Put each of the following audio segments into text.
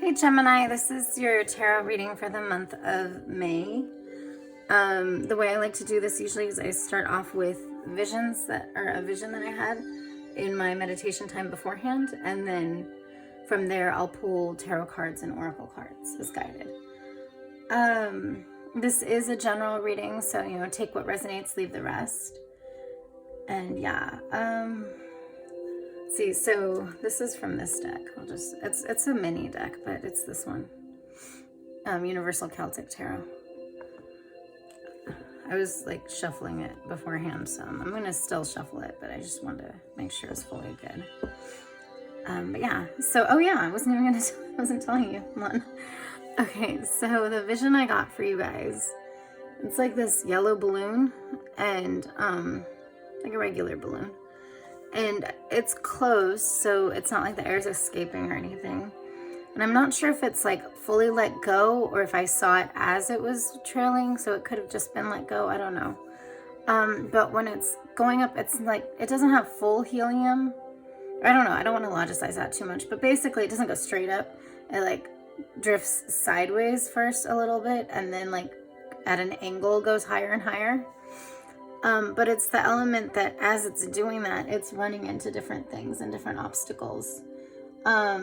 Hey Gemini, this is your tarot reading for the month of May. The way I like to do this usually is I start off with visions that are a vision that I had in my meditation time beforehand, and then from there I'll pull tarot cards and oracle cards as guided. This is a general reading, so take what resonates, leave the rest. And yeah, see, so this is from this deck. It's a mini deck, but it's this one. Universal Celtic Tarot. I was like shuffling it beforehand, so I'm gonna still shuffle it, but I just wanted to make sure it's fully good. But yeah, so, oh yeah, I wasn't telling you. Hold on. Okay, so the vision I got for you guys, it's like this yellow balloon and like a regular balloon. And it's closed, so it's not like the air is escaping or anything. And I'm not sure if it's like fully let go or if I saw it as it was trailing, so it could have just been let go. I don't know. But when it's going up, it's like, it doesn't have full helium. I don't know. I don't want to logicize that too much, but basically it doesn't go straight up. It like drifts sideways first a little bit and then like at an angle goes higher and higher. But it's the element that as it's doing that, it's running into different things and different obstacles. I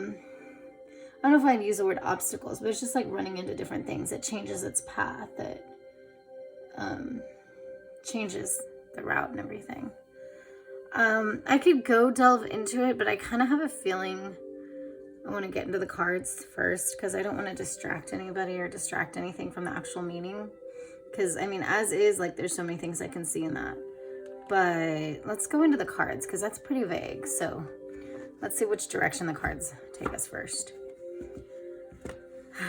don't know if I'd use the word obstacles, but it's just like running into different things. It changes its path. It changes the route and everything. I could go delve into it, but I kind of have a feeling I want to get into the cards first because I don't want to distract anybody or distract anything from the actual meaning. Because, I mean, as is, like, there's so many things I can see in that. But let's go into the cards, because that's pretty vague. So let's see which direction the cards take us first.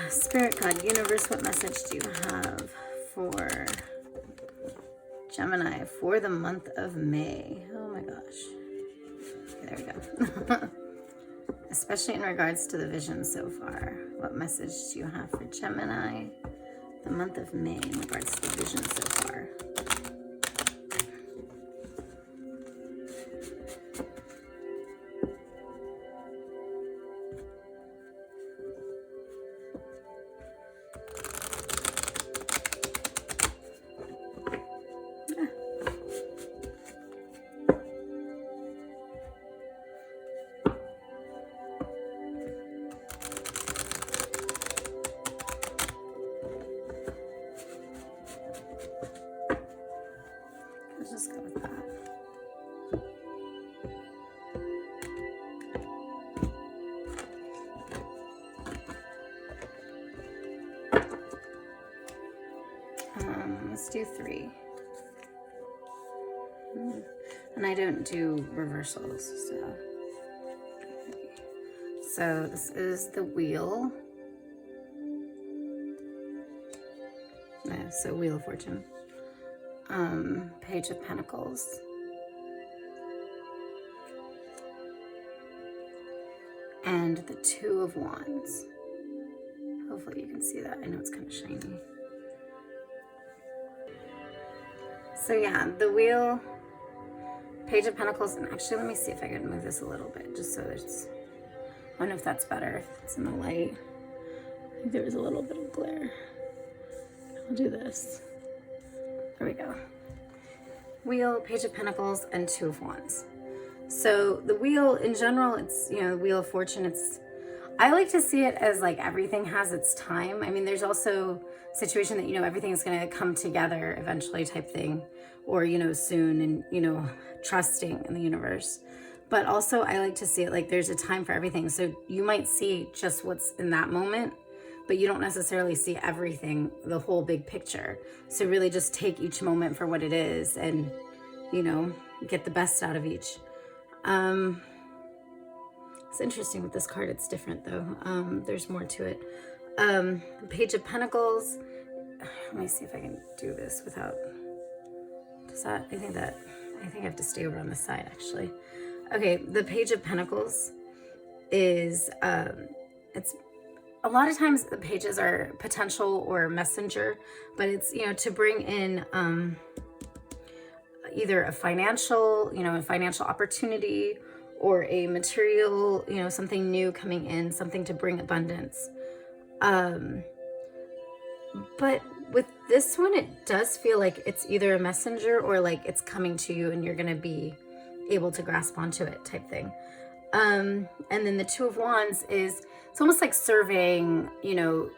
Spirit, God, universe, what message do you have for Gemini for the month of May? Oh, my gosh. Okay, there we go. Especially in regards to the vision so far. What message do you have for Gemini? The month of May in regards to the vision so far. Let's just go with that. Let's do 3. And I don't do reversals, so this is the wheel. So Wheel of Fortune. Page of Pentacles. And the 2 of Wands. Hopefully you can see that. I know it's kind of shiny. So yeah, the wheel, Page of Pentacles, and actually let me see if I can move this a little bit, just so there's, I don't know if that's better, if it's in the light. I think there was a little bit of glare. I'll do this. There we go. Wheel, Page of Pentacles, and 2 of Wands. So the wheel in general, it's, the Wheel of Fortune, I like to see it as like everything has its time. I mean, there's also a situation that, everything is going to come together eventually type thing, or, soon, and, trusting in the universe. But also I like to see it like there's a time for everything. So you might see just what's in that moment, but you don't necessarily see everything, the whole big picture. So really just take each moment for what it is and, get the best out of each. It's interesting with this card. It's different though. There's more to it. Page of Pentacles. Let me see if I can do this without, I think I have to stay over on the side actually. Okay, the Page of Pentacles is, it's, a lot of times the pages are potential or messenger, but it's, to bring in either a financial opportunity or a material, something new coming in, something to bring abundance. But with this one, it does feel like it's either a messenger or like it's coming to you and you're going to be able to grasp onto it type thing. And then the Two of Wands is, it's almost like surveying, you know,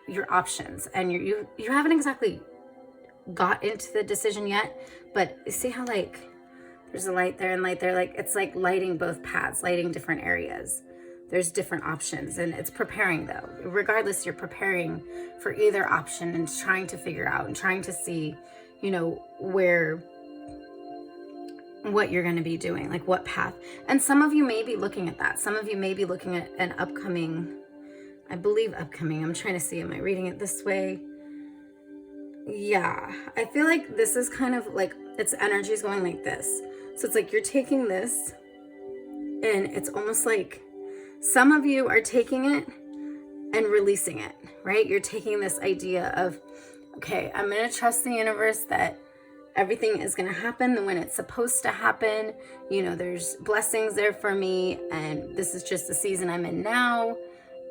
your options, and you haven't exactly got into the decision yet, but see how like there's a light there and light there, like it's like lighting both paths, lighting different areas. There's different options, and it's preparing though. Regardless, you're preparing for either option and trying to figure out and trying to see, you know, what you're going to be doing, like what path. And some of you may be looking at that. Some of you may be looking at an upcoming, I believe upcoming. I'm trying to see, am I reading it this way? Yeah, I feel like this is kind of like its energy is going like this. So it's like you're taking this, and it's almost like some of you are taking it and releasing it, right? You're taking this idea of, okay, I'm going to trust the universe that everything is going to happen when it's supposed to happen. You know, there's blessings there for me, and this is just the season I'm in now.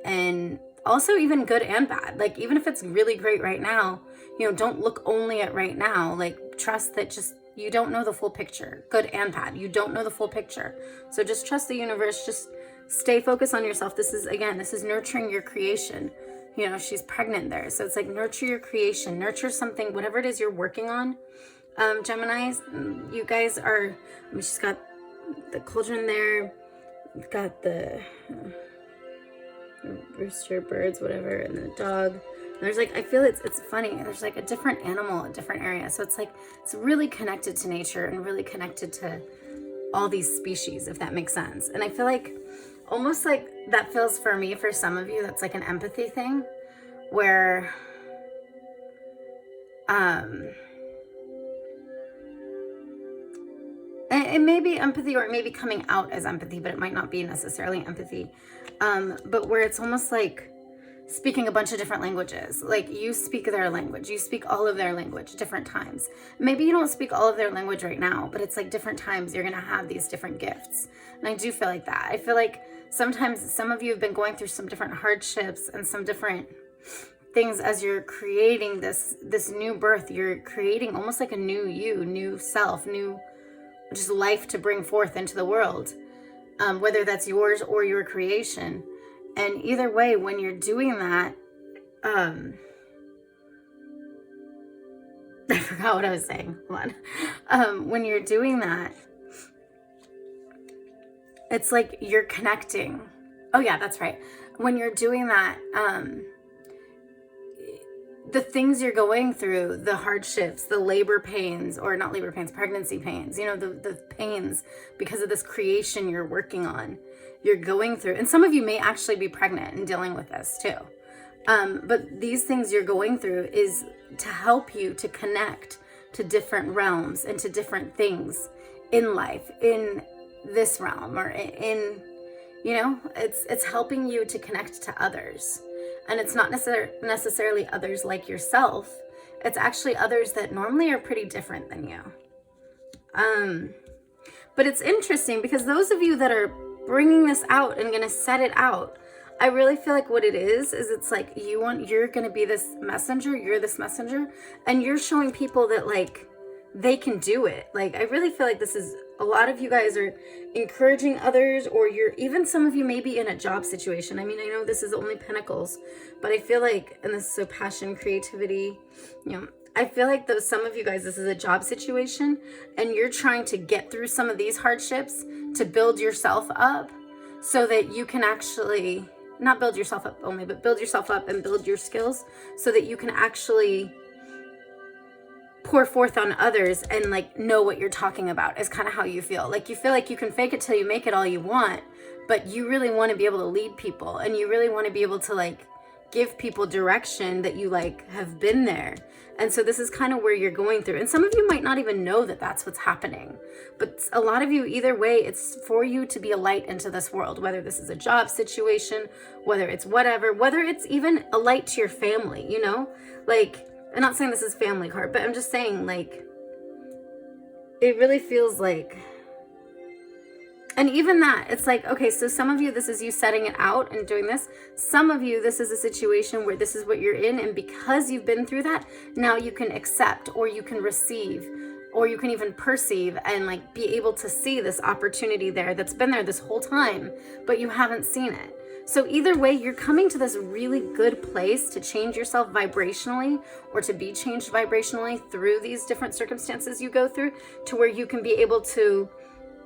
And also even good and bad. Like, even if it's really great right now, you know, don't look only at right now. Like, trust that just, you don't know the full picture, good and bad. You don't know the full picture. So just trust the universe. Just stay focused on yourself. This is, again, this is nurturing your creation. You know, she's pregnant there. So it's like nurture your creation, nurture something, whatever it is you're working on. Geminis, you guys are, I mean, she's got the cauldron there. You've got the rooster, birds, whatever, and the dog. And there's like, I feel it's funny. There's like a different animal, a different area. So it's like, it's really connected to nature and really connected to all these species, if that makes sense. And I feel like almost like that feels for me, for some of you, that's like an empathy thing where, it may be empathy, or it may be coming out as empathy, but it might not be necessarily empathy. But where it's almost like speaking a bunch of different languages. Like, you speak their language, you speak all of their language, different times. Maybe you don't speak all of their language right now, but it's like different times you're going to have these different gifts. And I do feel like that. I feel like sometimes some of you have been going through some different hardships and some different things as you're creating this new birth. You're creating almost like a new you, new self, new just life to bring forth into the world, whether that's yours or your creation. And either way, when you're doing that, I forgot what I was saying. Hold on. When you're doing that, it's like you're connecting. Oh yeah, that's right. When you're doing that, the things you're going through, the hardships, the labor pains, or not labor pains, pregnancy pains, you know, the pains because of this creation you're working on, you're going through. And some of you may actually be pregnant and dealing with this too. But these things you're going through is to help you to connect to different realms and to different things in life, in this realm, or in, you know, it's helping you to connect to others. And it's not necessarily others like yourself. It's actually others that normally are pretty different than you. But it's interesting because those of you that are bringing this out and going to set it out, I really feel like what it is it's like you're going to be this messenger. You're this messenger, and you're showing people that like they can do it. Like, I really feel like this is, a lot of you guys are encouraging others, or you're, even some of you may be in a job situation. I mean, I know this is only Pentacles, but I feel like, and this is so passion, creativity, you know, I feel like though some of you guys, this is a job situation and you're trying to get through some of these hardships to build yourself up so that you can actually, not build yourself up only, but build yourself up and build your skills so that you can actually pour forth on others and like know what you're talking about is kind of how you feel. Like, you feel like you can fake it till you make it all you want, but you really want to be able to lead people, and you really want to be able to like give people direction that you like have been there. And so this is kind of where you're going through. And some of you might not even know that that's what's happening, but a lot of you, either way, it's for you to be a light into this world, whether this is a job situation, whether it's whatever, whether it's even a light to your family, you know, like, I'm not saying this is family card, but I'm just saying, like, it really feels like And even that, it's like, okay, so some of you, this is you setting it out and doing this. Some of you, this is a situation where this is what you're in. And because you've been through that, now you can accept, or you can receive, or you can even perceive and like be able to see this opportunity there that's been there this whole time, but you haven't seen it. So either way, you're coming to this really good place to change yourself vibrationally, or to be changed vibrationally through these different circumstances you go through, to where you can be able to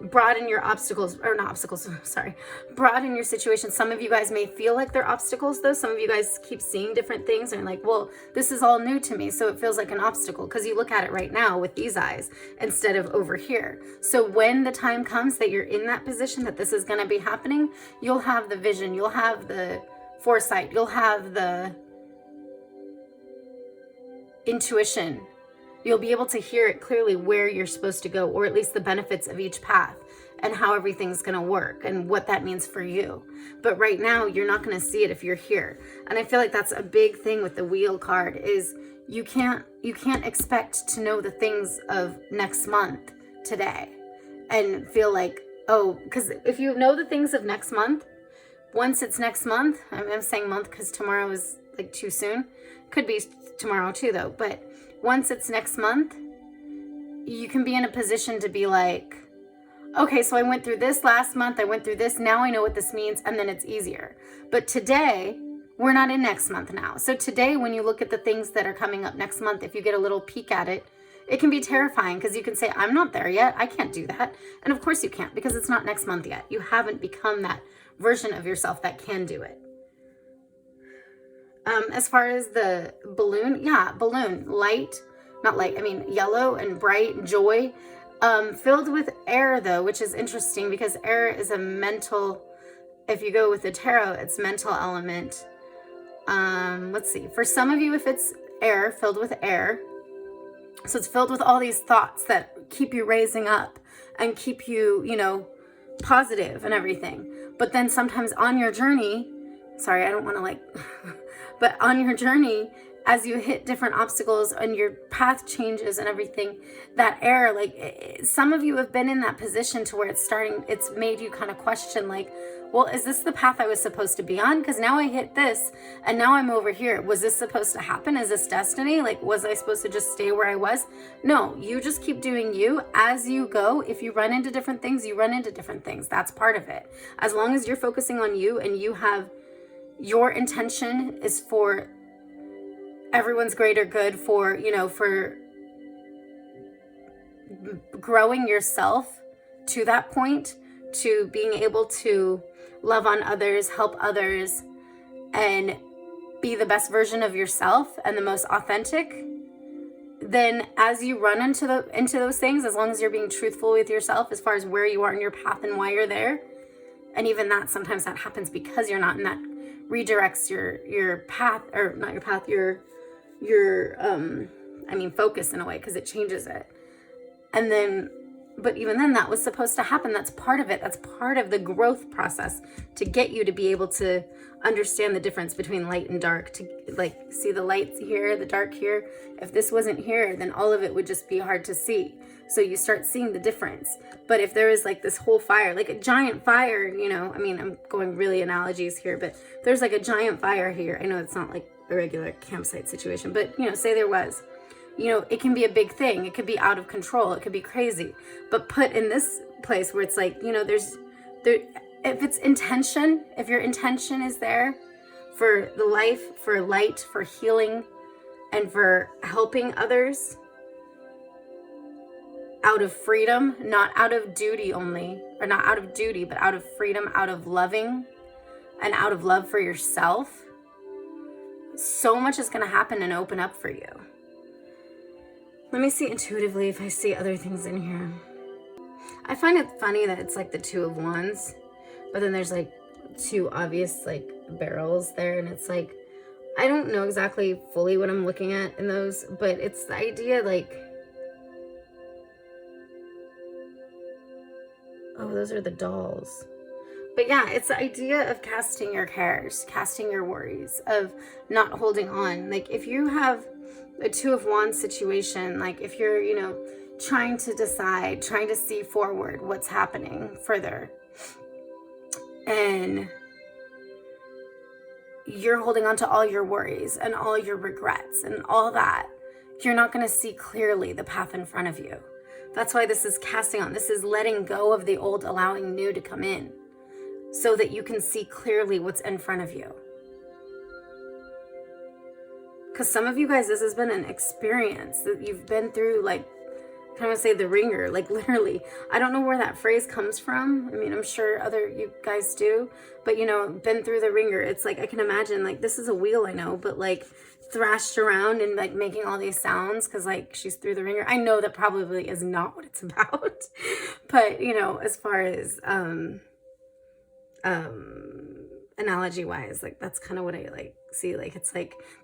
broaden your obstacles, or not obstacles, sorry, broaden your situation. Some of you guys may feel like they're obstacles though. Some of you guys keep seeing different things and like, well, this is all new to me, so it feels like an obstacle because you look at it right now with these eyes instead of over here. So when the time comes that you're in that position that this is going to be happening, you'll have the vision, you'll have the foresight, you'll have the intuition. You'll be able to hear it clearly where you're supposed to go, or at least the benefits of each path and how everything's going to work and what that means for you. But right now, you're not going to see it if you're here. And I feel like that's a big thing with the Wheel card is you can't expect to know the things of next month today and feel like, oh, because if you know the things of next month, once it's next month, I'm saying month because tomorrow is like too soon. Could be tomorrow too though, but once it's next month, you can be in a position to be like, okay, so I went through this last month, I went through this, now I know what this means, and then it's easier. But today, we're not in next month now. So today, when you look at the things that are coming up next month, if you get a little peek at it, it can be terrifying because you can say, I'm not there yet, I can't do that. And of course you can't, because it's not next month yet. You haven't become that version of yourself that can do it. As far as the balloon, balloon, yellow and bright joy, filled with air though, which is interesting because air is a mental, if you go with the tarot, it's mental element. Let's see, for some of you, if it's air, filled with air, so it's filled with all these thoughts that keep you raising up and keep you, positive and everything. But then sometimes on your journey, sorry, I don't want to but on your journey, as you hit different obstacles and your path changes and everything, that air, some of you have been in that position to where it's made you kind of question, well, is this the path I was supposed to be on? Because now I hit this and now I'm over here. Was this supposed to happen? Is this destiny? Was I supposed to just stay where I was? No, you just keep doing you as you go. If you run into different things, you run into different things. That's part of it. As long as you're focusing on you and you have your intention is for everyone's greater good, for growing yourself to that point, to being able to love on others, help others, and be the best version of yourself and the most authentic, then as you run into those things, as long as you're being truthful with yourself as far as where you are in your path and why you're there, and even that, sometimes that happens because you're not in that, redirects your path, or not your path, your focus in a way, because it changes it. And then, but even then, that was supposed to happen. That's part of it. That's part of the growth process to get you to be able to understand the difference between light and dark, to see the lights here, the dark here. If this wasn't here, then all of it would just be hard to see. So you start seeing the difference. But if there is this whole fire, a giant fire, I'm going really analogies here, but there's a giant fire here. I know it's not a regular campsite situation, but say there was, it can be a big thing. It could be out of control. It could be crazy. But put in this place where it's if it's intention, if your intention is there for the life, for light, for healing, and for helping others out of freedom, not out of duty only, or not out of duty, but out of freedom, out of loving, and out of love for yourself, so much is going to happen and open up for you. Let me see intuitively if I see other things in here. I find it funny that it's the Two of Wands, but then there's two obvious barrels there, and it's I don't know exactly fully what I'm looking at in those, but it's the idea oh, those are the dolls. But yeah, it's the idea of casting your cares, casting your worries, of not holding on. If you have a Two of Wands situation, if you're, trying to decide, trying to see forward what's happening further. And you're holding on to all your worries and all your regrets and all that. You're not going to see clearly the path in front of you. That's why this is casting on. This is letting go of the old, allowing new to come in so that you can see clearly what's in front of you. Because some of you guys, this has been an experience that you've been through, like, I kind of say the ringer, like literally. I don't know where that phrase comes from. I mean, I'm sure other you guys do, but you know, been through the ringer. It's like, I can imagine, like, this is a wheel, I know, but like thrashed around and like making all these sounds because like she's through the ringer. I know that probably is not what it's about, but you know, as far as analogy wise, like that's kind of what I like see. Like it's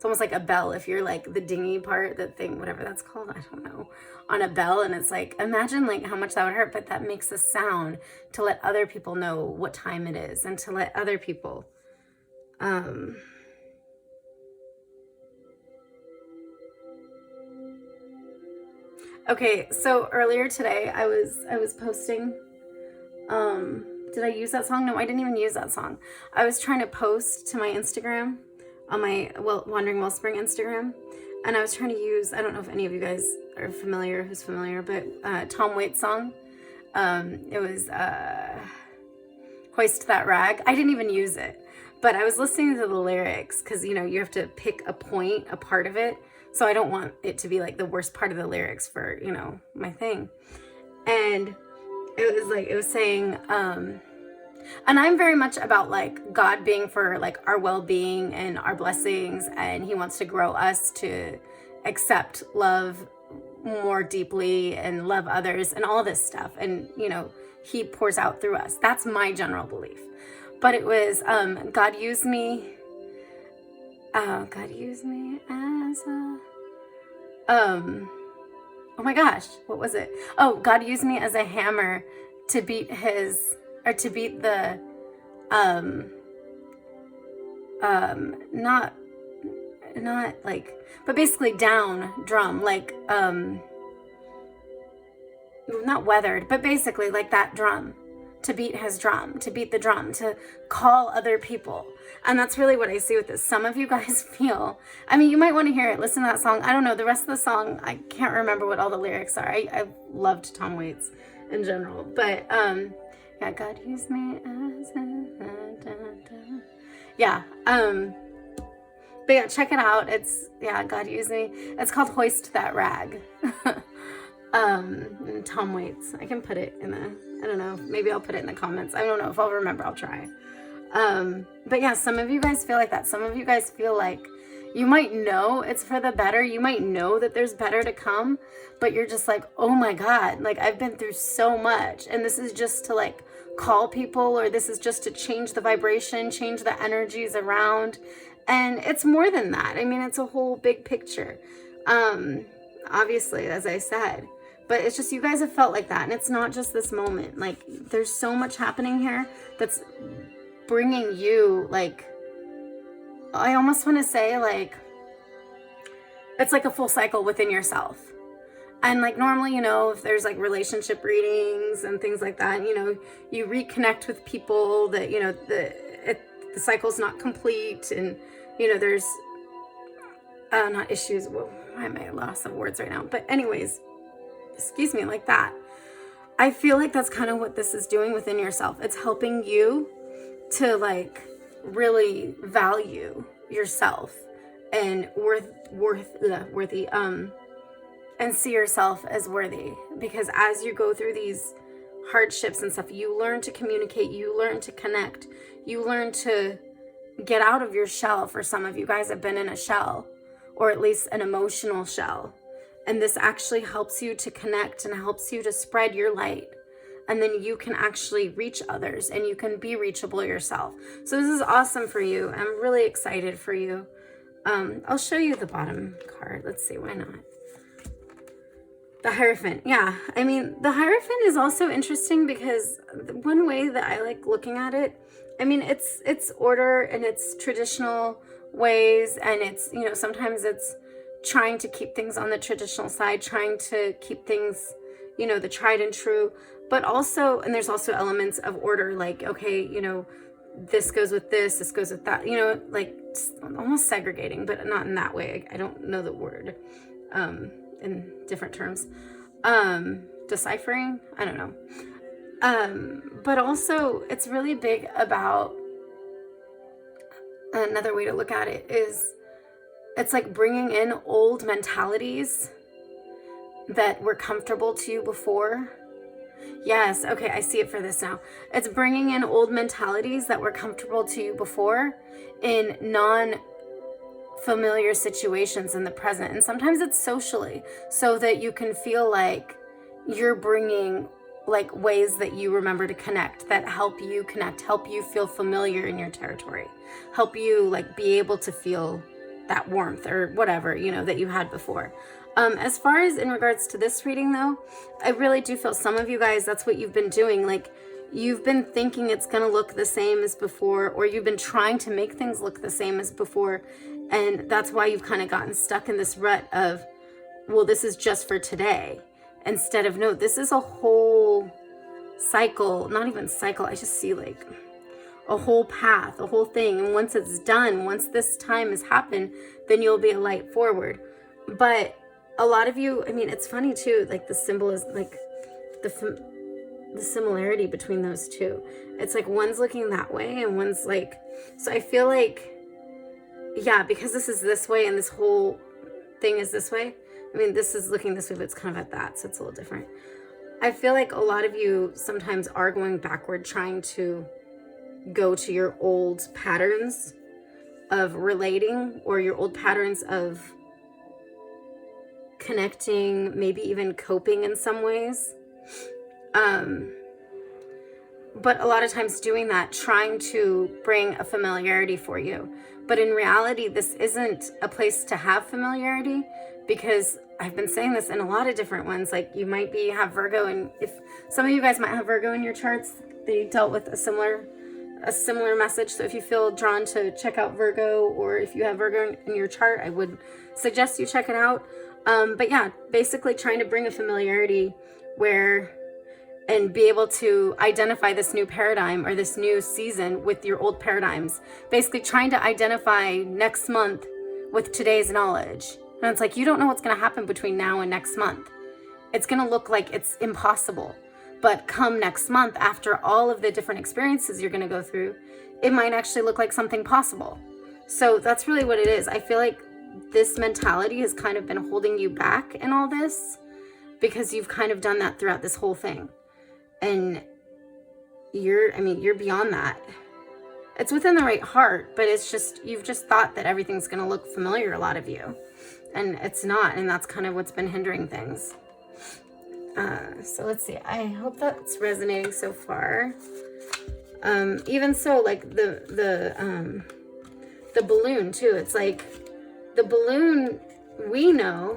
almost like a bell. If you're like the dingy part, the thing, whatever that's called, I don't know, on a bell, and it's like, imagine like how much that would hurt, but that makes a sound to let other people know what time it is and to let other people okay, so earlier today I was posting, did I use that song? No, I didn't even use that song. I was trying to post to my Instagram, on my Wandering Wellspring Instagram, and I was trying to use, I don't know if any of you guys are familiar, who's familiar, but Tom Waits' song. It was Hoist That Rag. I didn't even use it, but I was listening to the lyrics because, you know, you have to pick a point, a part of it. So I don't want it to be like the worst part of the lyrics for, you know, my thing. And it was saying, and I'm very much about like God being for like our well-being and our blessings, and he wants to grow us to accept love more deeply and love others and all this stuff. And, you know, he pours out through us. That's my general belief. But it was, God used me as a, oh my gosh, what was it? Oh, God used me as a hammer to beat the, not like, but basically down drum, like, not weathered, but basically like that drum, to beat his drum, to beat the drum, to call other people. And that's really what I see with this. Some of you guys feel, I mean, you might want to hear it, listen to that song. I don't know, the rest of the song, I can't remember what all the lyrics are. I loved Tom Waits in general, but yeah, God used me as yeah, but yeah, check it out. It's, yeah, God used me. It's called Hoist That Rag. Tom Waits. I can put it in the, I don't know, maybe I'll put it in the comments. I don't know if I'll remember, I'll try. But yeah, some of you guys feel like that. Some of you guys feel like you might know it's for the better. You might know that there's better to come, but you're just like, oh my God, like I've been through so much, and this is just to like call people, or this is just to change the vibration, change the energies around. And it's more than that. I mean, it's a whole big picture. Obviously, as I said, but it's just, you guys have felt like that. And it's not just this moment. Like there's so much happening here that's bringing you, like, I almost want to say like, it's like a full cycle within yourself. And like normally, you know, if there's like relationship readings and things like that, you know, you reconnect with people that, you know, the cycle's not complete, and, you know, there's not issues. Well, why am I at loss of words right now? But anyways, excuse me, like that. I feel like that's kind of what this is doing within yourself. It's helping you to like really value yourself and worthy, and see yourself as worthy. Because as you go through these hardships and stuff, you learn to communicate, you learn to connect, you learn to get out of your shell. For some of you guys have been in a shell, or at least an emotional shell. And this actually helps you to connect and helps you to spread your light. And then you can actually reach others, and you can be reachable yourself. So this is awesome for you. I'm really excited for you. I'll show you the bottom card. Let's see, why not? The Hierophant. Yeah, I mean, the Hierophant is also interesting because one way that I like looking at it, I mean, it's order and it's traditional ways, and it's, you know, sometimes it's trying to keep things on the traditional side, trying to keep things you know, the tried and true, but also, and there's also elements of order, like, okay, you know, this goes with this goes with that, you know, like almost segregating, but not in that way. I don't know the word in different terms. Deciphering, I don't know. But also it's really big about, another way to look at it is, it's like bringing in old mentalities that were comfortable to you before. Yes, okay, I see it for this now. It's bringing in old mentalities that were comfortable to you before in non-familiar situations in the present. And sometimes it's socially, so that you can feel like you're bringing like ways that you remember to connect, that help you connect, help you feel familiar in your territory, help you like be able to feel that warmth or whatever, you know, that you had before. As far as in regards to this reading though, I really do feel some of you guys, that's what you've been doing. Like you've been thinking it's going to look the same as before, or you've been trying to make things look the same as before. And that's why you've kind of gotten stuck in this rut of, well, this is just for today. Instead of, no, this is a whole cycle, not even cycle. I just see like a whole path, a whole thing. And once it's done, once this time has happened, then you'll be a light forward. But a lot of you, I mean, it's funny too, like the symbol is like the similarity between those two. It's like one's looking that way and one's like, so I feel like, yeah, because this is this way and this whole thing is this way. I mean, this is looking this way, but it's kind of at that, so it's a little different. I feel like a lot of you sometimes are going backward, trying to go to your old patterns of relating, or your old patterns of connecting, maybe even coping in some ways. But a lot of times doing that, trying to bring a familiarity for you. But in reality, this isn't a place to have familiarity, because I've been saying this in a lot of different ones. Like you might have Virgo, and if some of you guys might have Virgo in your charts, they dealt with a similar message. So if you feel drawn to check out Virgo, or if you have Virgo in your chart, I would suggest you check it out. But yeah, basically trying to bring a familiarity and be able to identify this new paradigm or this new season with your old paradigms. Basically trying to identify next month with today's knowledge. And it's like, you don't know what's going to happen between now and next month. It's going to look like it's impossible. But come next month, after all of the different experiences you're going to go through, it might actually look like something possible. So that's really what it is. I feel like this mentality has kind of been holding you back in all this, because you've kind of done that throughout this whole thing. And you're beyond that. It's within the right heart, but it's just, you've just thought that everything's going to look familiar, a lot of you. And it's not, and that's kind of what's been hindering things. So let's see. I hope that's resonating so far. Even so, like the balloon too. It's like the balloon, we know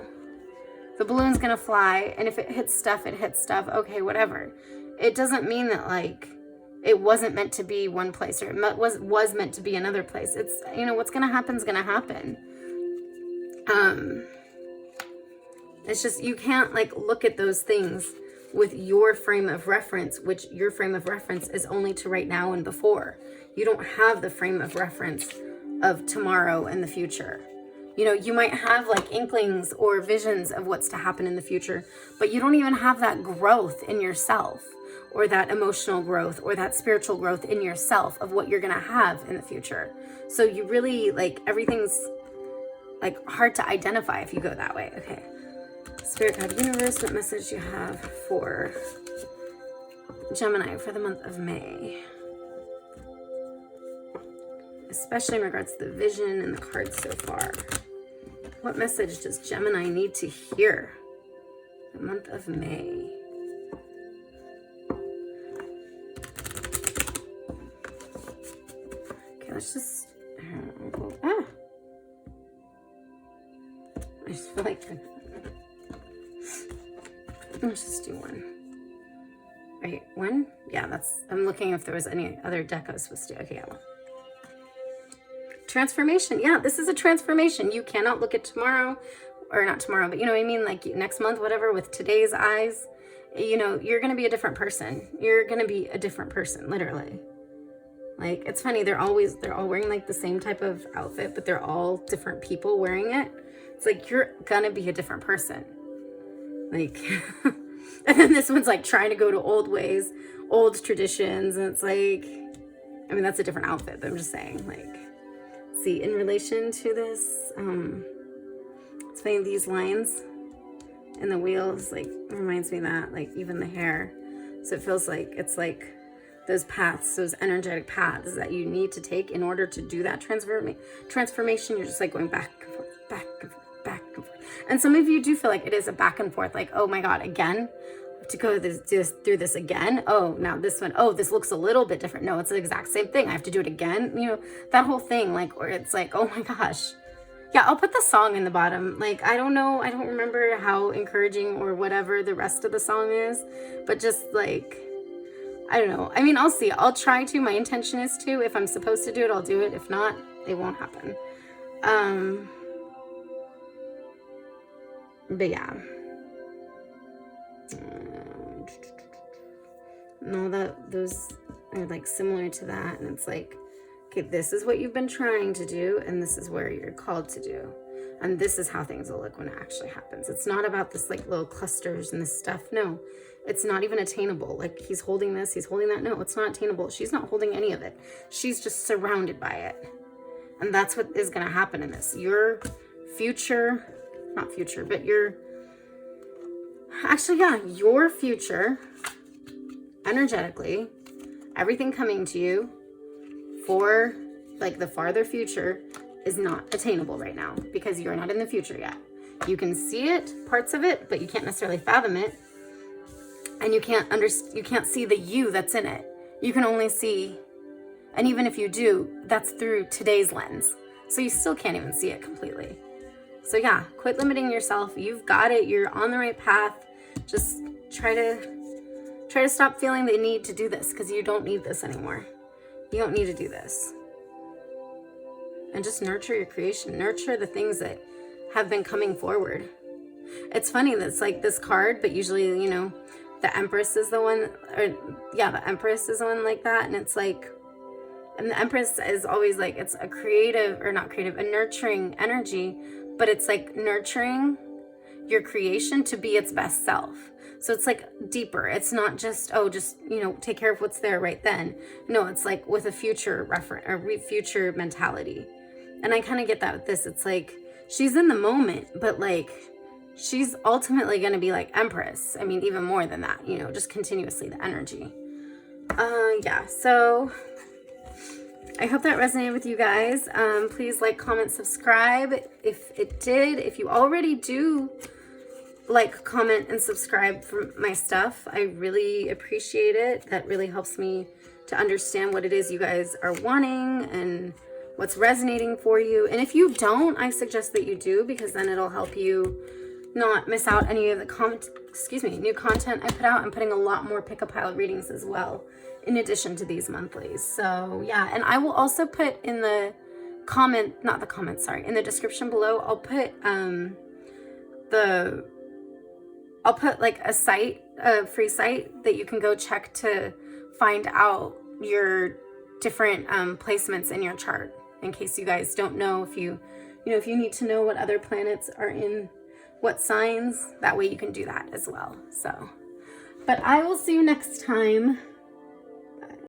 the balloon's gonna fly, and if it hits stuff, it hits stuff. Okay, whatever. It doesn't mean that like it wasn't meant to be one place, or it was meant to be another place. It's, you know, what's gonna happen is gonna happen. It's just, you can't like look at those things with your frame of reference, which your frame of reference is only to right now and before. You don't have the frame of reference of tomorrow and the future. You know, you might have like inklings or visions of what's to happen in the future, but you don't even have that growth in yourself, or that emotional growth, or that spiritual growth in yourself of what you're gonna have in the future. So you really, like, everything's like hard to identify if you go that way. Okay. Spirit guide, universe, what message do you have for Gemini for the month of May? Especially in regards to the vision and the cards so far. What message does Gemini need to hear the month of May? Okay, let's just... I just feel like... Let's just do one. Right, one? Yeah, that's... I'm looking if there was any other deck I was supposed to do. Okay, yeah, well. Transformation. Yeah, this is a transformation. You cannot look at tomorrow, or not tomorrow, but you know what I mean? Like next month, whatever, with today's eyes. you know, you're going to be a different person. You're going to be a different person, literally. Like, it's funny, they're all wearing like the same type of outfit, but they're all different people wearing it. It's like, you're gonna be a different person. Like, and then this one's like trying to go to old ways, old traditions, and it's like, I mean, that's a different outfit, but I'm just saying, like, see, in relation to this, it's funny, these lines and the wheels, like, reminds me of that, like, even the hair. So it feels like, it's like, those paths, those energetic paths that you need to take in order to do that transformation. You're just like going back and forth, back and forth, back and forth. And some of you do feel like it is a back and forth, like, oh my God, again, I have to go through this again. Oh, now this one, oh, this looks a little bit different. No, it's the exact same thing. I have to do it again. You know, that whole thing, like, or it's like, oh my gosh. Yeah, I'll put the song in the bottom. Like, I don't know, I don't remember how encouraging or whatever the rest of the song is, but just like, I don't know. I mean, I'll see. I'll try to. My intention is to. If I'm supposed to do it, I'll do it. If not, it won't happen. But yeah. No, those are like similar to that. And it's like, okay, this is what you've been trying to do, and this is where you're called to do. And this is how things will look when it actually happens. It's not about this like little clusters and this stuff. No. It's not even attainable. Like, he's holding this, he's holding that. No, it's not attainable. She's not holding any of it. She's just surrounded by it. And that's what is going to happen in this. Your future, not future, but your future, energetically, everything coming to you for like the farther future is not attainable right now because you're not in the future yet. You can see it, parts of it, but you can't necessarily fathom it. And you can't see the you that's in it. You can only see, and even if you do, that's through today's lens. So you still can't even see it completely. So yeah, quit limiting yourself. You've got it. You're on the right path. Just try to stop feeling the need to do this, because you don't need this anymore. You don't need to do this. And just nurture your creation. Nurture the things that have been coming forward. It's funny that's like this card, but usually, you know, the Empress is the one, the Empress is the one like that. And it's like, and the Empress is always like, it's a creative, or not creative, a nurturing energy, but it's like nurturing your creation to be its best self. So it's like deeper. It's not just, you know, take care of what's there right then. No, it's like with a future reference or future mentality. And I kind of get that with this. It's like, she's in the moment, but like, she's ultimately going to be like Empress. I mean, even more than that, you know, just continuously the energy. Yeah, so I hope that resonated with you guys. Please like, comment, subscribe if it did. If you already do like, comment, and subscribe for my stuff, I really appreciate it. That really helps me to understand what it is you guys are wanting and what's resonating for you. And if you don't, I suggest that you do, because then it'll help you not miss out any of the new content I put out. I'm putting a lot more pick-a-pile readings as well, in addition to these monthlies. So yeah, and I will also put in the in the description below, I'll put like a free site that you can go check to find out your different placements in your chart, in case you guys don't know, if you need to know what other planets are in what signs, that way you can do that as well. So, but I will see you next time.